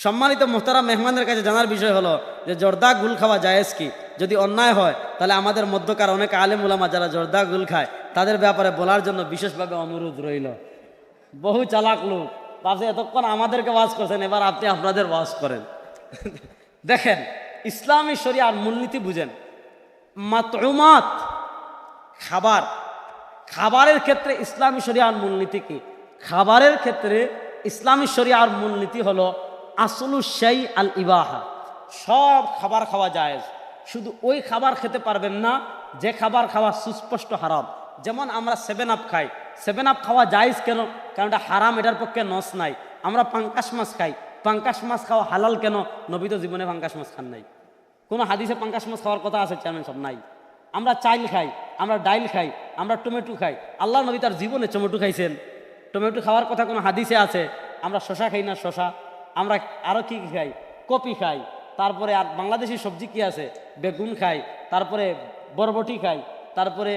সম্মানিত মোহতারাম মেহমানদের কাছে জানার বিষয় হলো যে জর্দা গুল খাওয়া জায়েজ কি? যদি অন্যায় হয় তাহলে আমাদের মধ্যকার অনেক আলেম উলামা যারা জর্দা গুল খায় তাদের ব্যাপারে বলার জন্য বিশেষভাবে অনুরোধ রইল। বহু চালাক লোক পাশে এতক্ষণ আমাদেরকে ওয়াজ করছেন, এবার আপনি আপনাদের ওয়াজ করেন। দেখেন, ইসলামী শরিয়ার মূলনীতি বুঝেন। মাতউমাত, খাবার, খাবারের ক্ষেত্রে ইসলামী শরিয়ার মূলনীতি কি? খাবারের ক্ষেত্রে ইসলামী শরিয়ার মূলনীতি হলো আসলু শাই আল ইবাহা। সব খাবার খাওয়া জায়েজ, শুধু ওই খাবার খেতে পারবেন না যে খাবার খাওয়া সুস্পষ্ট হারাম। যেমন আমরা 7 আপ খাই, 7 আপ খাওয়া জায়েজ কেন? কারণ এটা হারাম, এটার পক্ষে নস নাই। আমরা পাঙ্কাশ মাছ খাই, পাঙ্কাশ মাছ খাওয়া হালাল কেন? নবী তো জীবনে পাঙ্কাশ মাছ খান নাই। কোনো হাদিসে পাঙ্কাশ মাছ খাওয়ার কথা আছে চেয়ারম্যান সব নাই। আমরা চাইল খাই, আমরা ডাইল খাই, আমরা টমেটো খাই। আল্লাহ নবী তার জীবনে টমেটো খাইছেন? টমেটো খাওয়ার কথা কোনো হাদিসে আছে? আমরা শশা খাই না? শশা আমরা আরও কি খাই? কপি খাই। তারপরে আর বাংলাদেশি সবজি কি আছে? বেগুন খাই, তারপরে বরবটি খাই, তারপরে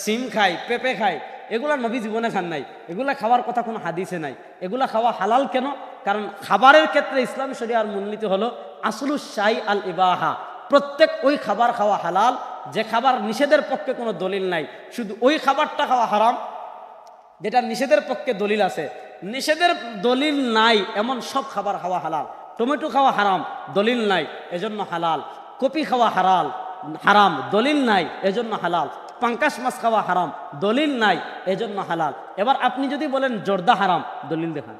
সিম খাই, পেঁপে খাই। এগুলা নবী জীবনে খান নাই, এগুলা খাওয়ার কথা কোনো হাদিসে নাই। এগুলা খাওয়া হালাল কেন? কারণ খাবারের ক্ষেত্রে ইসলামী শরিয়ার মূলনীতি হলো আসলু শাই আল ইবাহা। প্রত্যেক ওই খাবার খাওয়া হালাল যে খাবার নিষেধের পক্ষে কোনো দলিল নাই, শুধু ওই খাবারটা খাওয়া হারাম যেটা নিষেধের পক্ষে দলিল আছে। নিষেধের দলিল নাই এমন সব খাবার খাওয়া হালাল। টমেটো খাওয়া হারাম, দলিল নাই, এজন্য হালাল। কপি খাওয়া হারাম, দলিল নাই, এজন্য হালাল। পাঙ্কাশ মাছ খাওয়া হারাম, দলিল নাই, এজন্য হালাল। এবার আপনি যদি বলেন জর্দা হারাম, দলিল দেখান,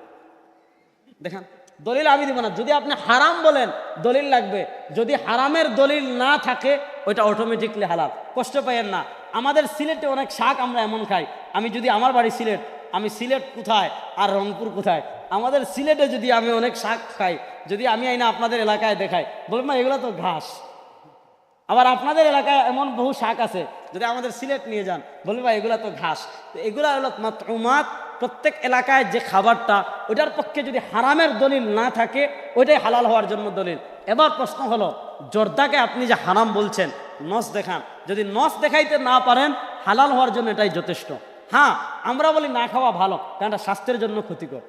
দেখান। দলিল আমি দিব না। যদি আপনি হারাম বলেন দলিল লাগবে। যদি হারামের দলিল না থাকে ওইটা অটোমেটিকলি হালাল। কষ্ট পাইয়েন না। আমাদের সিলেটে অনেক শাক আমরা এমন খাই। আমি যদি আমার বাড়ি সিলেট, আমি সিলেট কোথায় আর রংপুর কোথায়? আমাদের সিলেটে যদি আমি অনেক শাক খাই, যদি আমি আইনা আপনাদের এলাকায় দেখাই, বলবেন না এগুলো তো ঘাস। আবার আপনাদের এলাকায় এমন বহু শাক আছে, যদি আমাদের সিলেট নিয়ে যান বলবে ভাই এগুলা তো ঘাস। তো এগুলা হলো মাতউমাত। প্রত্যেক এলাকায় যে খাবারটা, ওইটার পক্ষে যদি হারামের দলিল না থাকে ওইটাই হালাল হওয়ার জন্য দলিল। এবার প্রশ্ন হলো, জর্দাকে আপনি যে হারাম বলছেন, নস দেখান। যদি নস দেখাইতে না পারেন, হালাল হওয়ার জন্য এটাই যথেষ্ট। হ্যাঁ, আমরা বলি না খাওয়া ভালো, কারণ এটা স্বাস্থ্যের জন্য ক্ষতিকর।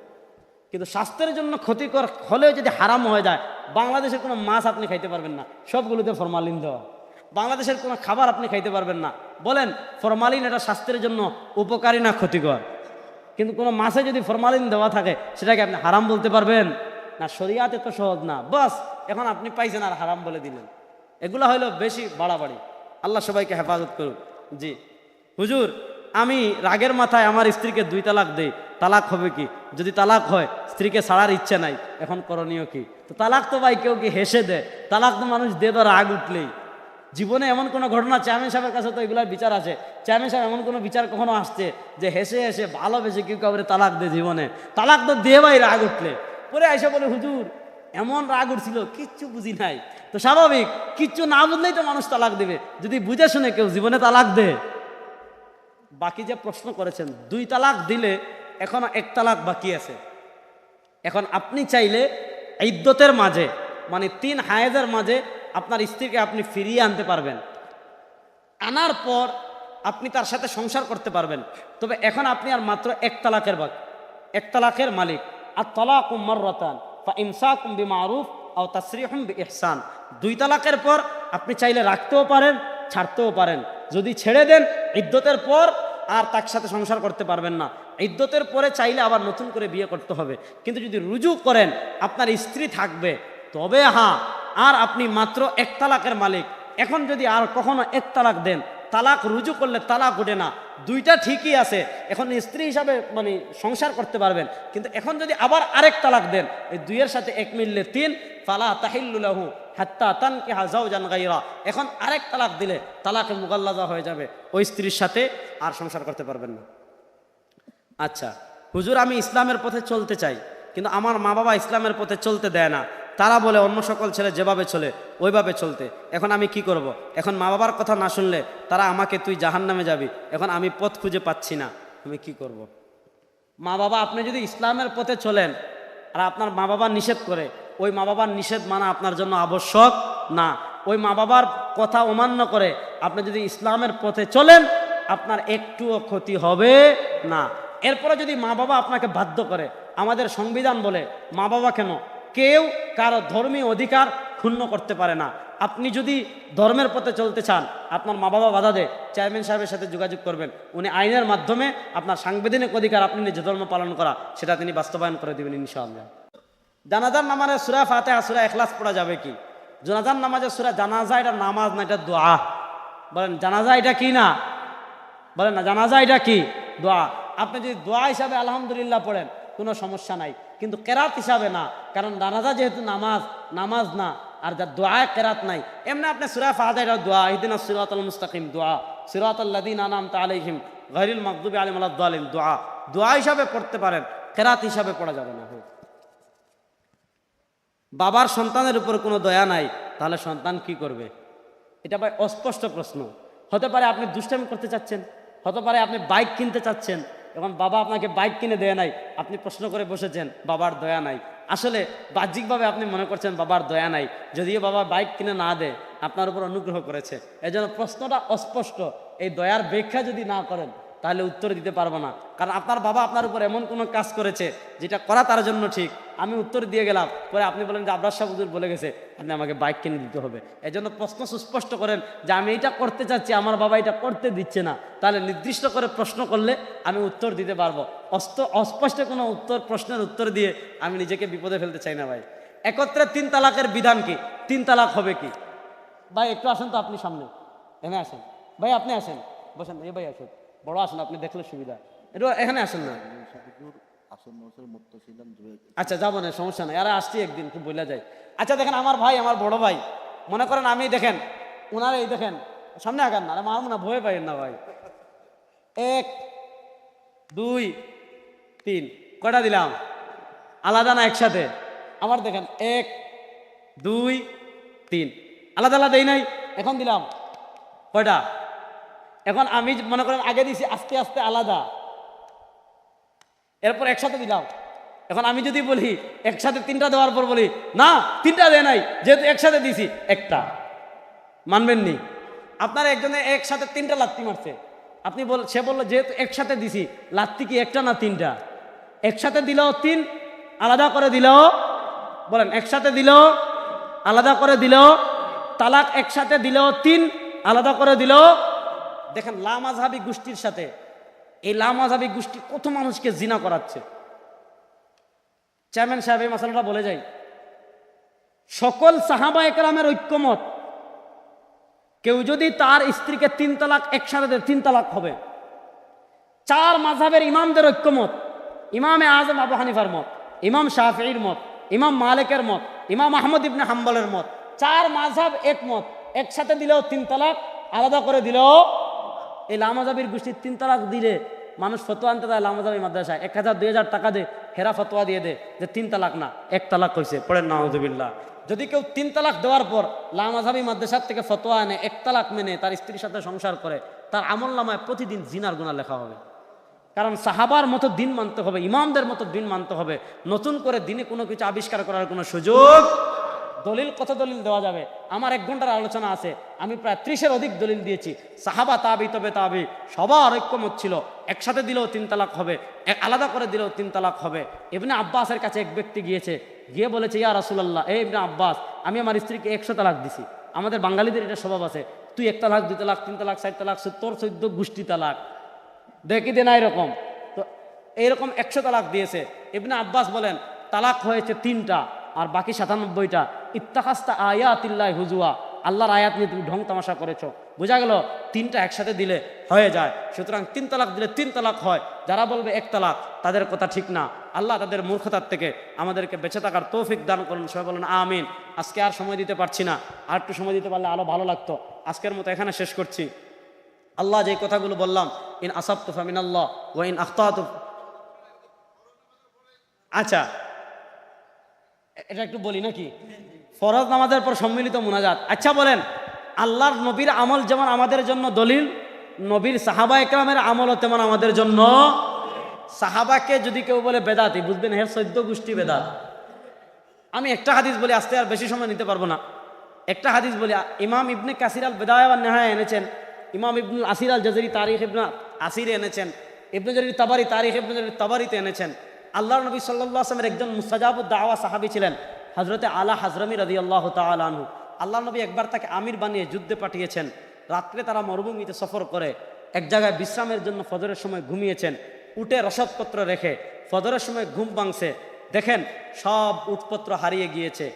কিন্তু স্বাস্থ্যের জন্য ক্ষতিকর হলেও যদি হারাম হয়ে যায়, বাংলাদেশের কোনো মাছ আপনি খাইতে পারবেন না, সবগুলোতে ফরমালিন দেওয়া। বাংলাদেশের কোনো খাবার আপনি খাইতে পারবেন না। বলেন ফরমালিন এটা স্বাস্থ্যের জন্য উপকারী না ক্ষতিকর? কিন্তু কোনো মাছে যদি ফরমালিন দেওয়া থাকে সেটাকে আপনি হারাম বলতে পারবেন না? শরিয়াতে তো সহজ না। বাস এখন আপনি পাইছেন আর হারাম বলে দিলেন। এগুলো হইলো বেশি বাড়াবাড়ি। আল্লাহ সবাইকে হেফাজত করুন। জি হুজুর, আমি রাগের মাথায় আমার স্ত্রীকে 2 তালাক দেই, তালাক হবে কি? যদি তালাক হয়, স্ত্রীকে ছাড়ার ইচ্ছে নাই, এখন করণীয় কি? তো তালাক তো ভাই কেউ কি হেসে দেয়? তালাক তো মানুষ দে তো রাগ উঠলেই। জীবনে এমন কোনো ঘটনা, চেয়ারম্যান সাহেবের কাছে তো এগুলার বিচার আছে, চেয়ারম্যান সাহেব এমন কোনো বিচার কখনো আসছে যে হেসে হেসে ভালোবেসে কেউ কাউরে তালাক দে? জীবনে তালাক তো দে ভাই রাগ উঠলে। পরে আইসা বলে হুজুর এমন রাগ উঠছিল কিচ্ছু বুঝি নাই। তো স্বাভাবিক, কিচ্ছু না বুঝলেই তো মানুষ তালাক দেবে। যদি বুঝে শুনে কেউ জীবনে তালাক দে। বাকি যে প্রশ্ন করেছেন, 2 তালাক দিলে এখনো 1 তালাক বাকি আছে। এখন আপনি চাইলে ইদ্যতের মাঝে, মানে 3 হায়েজের মাঝে আপনার স্ত্রীকে আপনি ফিরিয়ে আনতে পারবেন। আনার পর আপনি তার সাথে সংসার করতে পারবেন। তবে এখন আপনি আর মাত্র 1 তালাকের বাকি, 1 তালাকের মালিক। আর তালাকু মাররাতান ফা ইমসাকুম বিমারুফ আও তাসরিহুম বিইহসান। 2 তালাকের পর আপনি চাইলে রাখতেও পারেন, ছাড়তেও পারেন। যদি ছেড়ে দেন ইদ্যতের পর আর তার সাথে সংসার করতে পারবেন না। ইদ্যতের পরে চাইলে আবার নতুন করে বিয়ে করতে হবে। কিন্তু যদি রুজু করেন আপনার স্ত্রী থাকবে, তবে হ্যাঁ, আর আপনি মাত্র 1 তালাকের মালিক। এখন যদি আর কখনো 1 তালাক দেন, তালাক রুজু করলে তালাক ওঠে না, 2টা ঠিকই আছে। এখন স্ত্রী হিসাবে মানে সংসার করতে পারবেন। কিন্তু এখন যদি আবার আরেক তালাক দেন, এই 2-এর সাথে 1 মিললে 3, ফালা তাহিল্লু লাহু হাত্তা তানকিহা যাওজান গায়রা। এখন আরেক তালাক দিলে তালাকে মুগাল্লাজা হয়ে যাবে, ওই স্ত্রীর সাথে আর সংসার করতে পারবেন না। আচ্ছা হুজুর, আমি ইসলামের পথে চলতে চাই, কিন্তু আমার মা বাবা ইসলামের পথে চলতে দেয় না। তারা বলে অন্য সকল ছেলে যেভাবে চলে ওইভাবে চলতে। এখন আমি কি করব? এখন মা বাবার কথা না শুনলে তারা আমাকে তুই জাহান্নামে যাবি। এখন আমি পথ খুঁজে পাচ্ছি না, আমি কি করব? মা বাবা, আপনি যদি ইসলামের পথে চলেন আর আপনার মা বাবা নিষেধ করে, ওই মা বাবার নিষেধ মানা আপনার জন্য আবশ্যক না। ওই মা বাবার কথা অমান্য করে আপনি যদি ইসলামের পথে চলেন, আপনার একটুও ক্ষতি হবে না। এরপরে যদি মা বাবা আপনাকে বাধ্য করে, আমাদের সংবিধান বলে, মা বাবা কেন, কেউ কারো ধর্মীয় অধিকার ক্ষুণ্ণ করতে পারে না। আপনি যদি ধর্মের পথে চলতে চান, আপনার মা বাবা বাধা দেয়, চেয়ারম্যান সাহেবের সাথে যোগাযোগ করবেন, উনি আইনের মাধ্যমে আপনার সাংবিধানিক অধিকার আপনি নিজ ধর্ম পালন করা সেটা তিনি বাস্তবায়ন করে দেবেন ইনশাআল্লাহ। জানাজার নামাজে সূরা ফাতিহা সূরা ইখলাস পড়া যাবে কি? জানাজার নামাজে সূরা জানাজা এটা নামাজ না, এটা দোয়া। বলেন জানাজা এটা কি না? বলেন না জানাজা এটা কি? দোয়া। আপনি যদি দোয়া হিসাবে আলহামদুলিল্লাহ পড়েন কোনো সমস্যা নাই, কিন্তু কেরাত হিসাবে না, কারণ জানাজা যেহেতু নামাজ, নামাজ না, আর যা দোয়া কেরাত নাই। এমনি আপনি সূরা ফাতিহা এটা দোয়া, ইহদিনাস সিরাতাল মুস্তাকিম দোয়া, সিরাতাল লাযিনা আনআমতা আলাইহিম গায়রিল মাগদুবি আলাইহিম ওয়ালাদ দালিন দোয়া, দোয়া হিসাবে পড়তে পারেন, কেরাত হিসাবে পড়া যাবে না। বাবার সন্তানের উপর কোনো দয়া নাই, তাহলে সন্তান কি করবে? এটা ভাই অস্পষ্ট প্রশ্ন। হতে পারে আপনি দুষ্টামি করতে চাচ্ছেন, হতে পারে আপনি বাইক কিনতে চাচ্ছেন, এখন বাবা আপনাকে বাইক কিনে দেয় নাই, আপনি প্রশ্ন করে বসেছেন বাবার দয়া নাই। আসলে বাহ্যিকভাবে আপনি মনে করছেন বাবার দয়া নাই, যদিও বাবা বাইক কিনে না দেয় আপনার উপর অনুগ্রহ করেছে। এই জন্য প্রশ্নটা অস্পষ্ট। এই দয়ার ব্যাখ্যা যদি না করেন তাহলে উত্তর দিতে পারবো না, কারণ আপনার বাবা আপনার উপর এমন কোনো কাজ করেছে যেটা করা তার জন্য ঠিক। আমি উত্তর দিয়ে গেলাম, পরে আপনি বলেন যে আবরার সাহেব হুজুর বলে গেছে আপনি আমাকে বাইক কিনে দিতে হবে। এই জন্য প্রশ্ন সুস্পষ্ট করেন যে আমি এটা করতে চাচ্ছি, আমার বাবা এটা করতে দিচ্ছে না, তাহলে নির্দিষ্ট করে প্রশ্ন করলে আমি উত্তর দিতে পারবো। অস্পষ্ট কোনো উত্তর, প্রশ্নের উত্তর দিয়ে আমি নিজেকে বিপদে ফেলতে চাই না ভাই। একত্রে 3 তালাকের বিধান কি? 3 তালাক হবে কি? ভাই একটু আসেন তো, আপনি সামনে এখানে আসেন। ভাই আপনি আসেন, বসেন। এই ভাই আসেন, বড় আসেন, আপনি দেখলে সুবিধা। একটু এখানে আসেন না। আচ্ছা যাবো না, সমস্যা নাই, আর আসছি একদিন, খুব বলে যায়। আচ্ছা দেখেন, আমার ভাই, আমার বড় ভাই, মনে করেন আমি দেখেন ওনারা, এই দেখেন সামনে আগান না, মারবো না, ভয় পাইেন না ভাই। 1 2 3 কয়টা দিলাম? আলাদা না একসাথে? আমার দেখেন 1 2 3 আলাদা আলাদা এই নাই, এখন দিলাম কয়টা? এখন আমি মনে করেন আগে দিছি, আস্তে আস্তে আলাদা, এরপর একসাথে দিলাম। এখন আমি যদি বলি একসাথে 3টা দেওয়ার পর বলি না 3টা দেয় নাই, যেহেতু একসাথে দিছি একটা, মানবেন নি? আপনার একজনে একসাথে 3টা লাত্তি মারছে, আপনি সে বললো যেহেতু একসাথে দিছি, লাত্তি কি একটা না 3টা? একসাথে দিলেও 3, আলাদা করে দিলেও, বলেন একসাথে দিলেও, আলাদা করে দিলেও, তালাক একসাথে দিলেও 3, আলাদা করে দিলেও। দেখেন লামাযহাবী গোষ্ঠীর সাথে এই লামাযহাবী গোষ্ঠী কত মানুষকে জিনা করাচ্ছে। চেয়ারম্যান সাহেব এই মাসালাটা বলে যাই, সকল সাহাবা একরামের ঐক্যমত, কেউ যদি তার স্ত্রীকে 3 তালাক একসাথে দেয় 3 তালাক হবে। 4 মাযহাবের ইমামদের ঐক্যমত, ইমামে আজম আবু হানিফার মত, ইমাম শাফিঈর মত, ইমাম মালিকের মত, ইমাম আহমদ ইবনে হাম্বলের মত, 4 মাযহাব একমত, একসাথে দিলেও 3 তালাক, আলাদা করে দিলেও। এই লামাযহাবীর গোষ্ঠীর 3 তালাক দিলে মানুষ ফতোয়া আনতে যায় লামাযহাবী মাদ্রাসায়, 1000 2000 টাকা দে, হেরা ফতোয়া দিয়ে দে যে 3 তালাক না 1 তালাক হয়েছে, পড়েন নাউযুবিল্লাহ। যদি কেউ 3 তালাক দেওয়ার পর লামাযহাবী মাদ্রাসার থেকে ফতোয়া আনে 1 তালাক মেনে তার স্ত্রীর সাথে সংসার করে, তার আমলনামায় প্রতিদিন জিনার গুনাহ লেখা হবে। কারণ সাহাবার মতো দিন মানতে হবে, ইমামদের মতো দিন মানতে হবে, নতুন করে দিনে কোনো কিছু আবিষ্কার করার কোনো সুযোগ। দলিল কত দলিল দেওয়া যাবে? আমার 1 ঘন্টার আলোচনা আছে, আমি প্রায় 30-এর অধিক দলিল দিয়েছি। সাহাবা, তাবি, তবে তাবি সবার ঐক্যমত ছিল, একসাথে দিলেও 3 তালাক হবে, আলাদা করে দিলেও 3 তালাক হবে। ইবনে আব্বাসের কাছে এক ব্যক্তি গিয়েছে, গিয়ে বলেছে ইয়া রাসূলুল্লাহ, এই ইবনে আব্বাস, আমি আমার স্ত্রীকে 100 তালাক দিছি। আমাদের বাঙালিদের এটা স্বভাব আছে, তুই 1 তালাক 2 তালাক 3 তালাক 4 তালাক, তোর 14 গোষ্ঠী তালাক দেখি দে না, এরকম তো এইরকম 100 তালাক দিয়েছে। ইবনে আব্বাস বলেন তালাক হয়েছে 3টা, আর বাকি 97টা ইত্তাখাস্তা আয়াতিল্লাহি হুজুয়া, আল্লাহর আয়াত নিয়ে তুমি ঢং তামাশা করেছো। বোঝা গেল 3টা একসাথে দিলে হয়ে যায়। সুতরাং 3 তালাক দিলে 3 তালাক হয়। যারা বলবে 1 তালাক, তাদের কথা ঠিক না। আল্লাহ তাদের মূর্খতার থেকে আমাদেরকে বেঁচে থাকার তৌফিক দান করুন। সবাই বলেন আমিন। আজকে আর সময় দিতে পারছি না, আর একটু সময় দিতে পারলে আরো ভালো লাগতো। আজকের মতো এখানে শেষ করছি। আল্লাহ যে কথাগুলো বললাম, ইন আসাবতু ফামিনাল্লাহ ওয়া ইন আখতাতু, আচ্ছা এটা একটু বলি নাকি? ফরজ নামাজের পর সম্মিলিত মুনাজাত। আচ্ছা বলেন, আল্লাহর নবীর আমল যেমন আমাদের জন্য দলিল, নবীর সাহাবা একরামের আমলও তেমন আমাদের জন্য। সাহাবাকে যদি কেউ বলে বেদাতি, বুঝবেন হের 14 গোষ্ঠী বেদাত। আমি একটা হাদিস বলি, আজকে আর বেশি সময় নিতে পারবো না। একটা হাদিস বলি, ইমাম ইবনে কাসির আল বিদায়া ওয়ান নিহায়া এনেছেন, ইমাম ইবনুল আসির আল জাজরি তারিখ ইবনে আসিরে এনেছেন, ইবনে জারির তাবারি তারিখ ইবনে জারির তাবারিতে এনেছেন। আল্লাহ নবী সাল্লাল্লাহু আলাইহি ওয়াসাল্লামের একজন মুস্তাজাবুদ দাওয়া সাহাবী ছিলেন হযরতে আলা হাজরামি রাদিয়াল্লাহু তাআলা আনহু। আল্লাহ নবী একবার তাকে আমির বানিয়ে যুদ্ধে পাঠিয়েছেন। রাত্রে তারা মরুভূমিতে সফর করে এক জায়গায় বিশ্রামের জন্য ফজরের সময় ঘুমিয়েছেন। উটে রসদপত্র রেখে ফজরের সময় ঘুম ভাঙছে, দেখেন সব উটপত্র হারিয়ে গিয়েছে,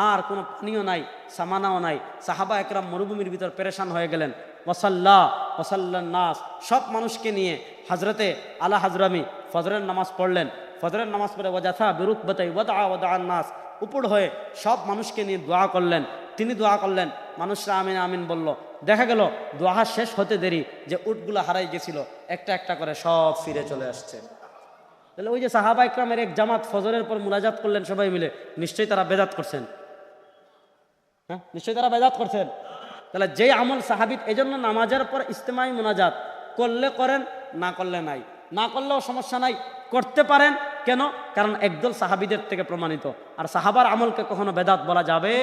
আর কোনো পানিও নাই, সামানাও নাই। সাহাবা একরাম মরুভূমির ভিতর পেরেশান হয়ে গেলেন। ওয়াসাল্লান নাস, সব মানুষকে নিয়ে হজরতে আলা হাজরামি ফজরের নামাজ পড়লেন। ফজরের নামাজ পড়ে ওয়াজাথা বিরুকবাতাই ওয়াদা নাস, উপর হয়ে সব মানুষকে নিয়ে দোয়া করলেন। তিনি দোয়া করলেন, মানুষরা আমিন আমিন বলল। দেখা গেল দোয়া শেষ হতে দেরি যে উটগুলো হারাই গেছিল একটা একটা করে সব ফিরে চলে আসছে। তাহলে ওই যে সাহাবা ইকরামের এক জামাত ফজরের পর মুনাজাত করলেন সবাই মিলে, নিশ্চয়ই তারা বেদাত করছেন। হ্যাঁ, নিশ্চয়ই তারা বেদাত করছেন। তাহলে যে আমল সাহাবিত, এই জন্য নামাজের পর ইস্তেমাই মুনাজাত করলে করেন, না করলে নাই, না করলেও সমস্যা নাই, করতে পারেন। কেন? কারণ একদল সাহাবিদের থেকে প্রমাণিত। আর সাহাবার আমলকে কখনো বেদাত বলা যাবে